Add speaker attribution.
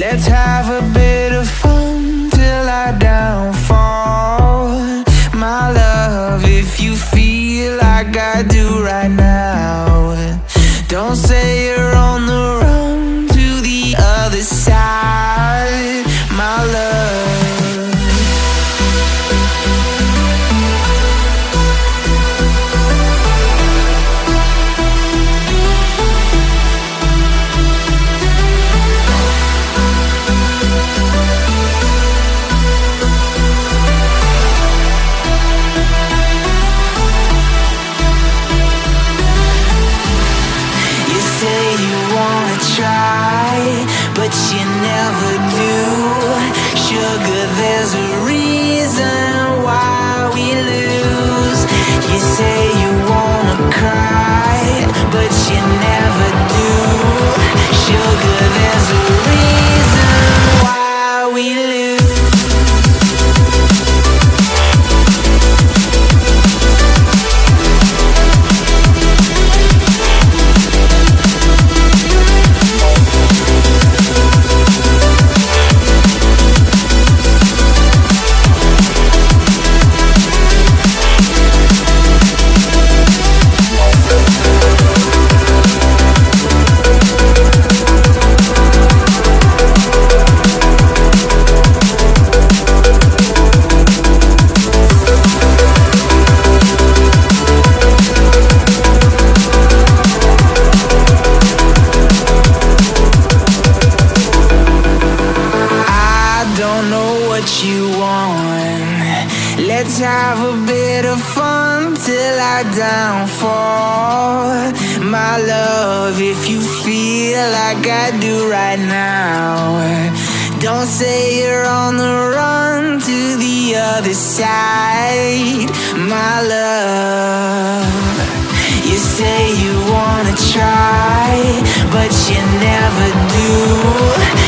Speaker 1: Let's have a bit of fun till I downfall. My love, if you feel like I do right now, don't say you're on the run to the other side, my love. But you never do. Sugar, there's a reason why we lose. You say you wanna cry, but you never do. Sugar, there's a reason why we lose. You want. Let's have a bit of fun till I downfall, my love, if you feel like I do right now. Don't say you're on the run to the other side, my love. You say you wanna try, but you never do.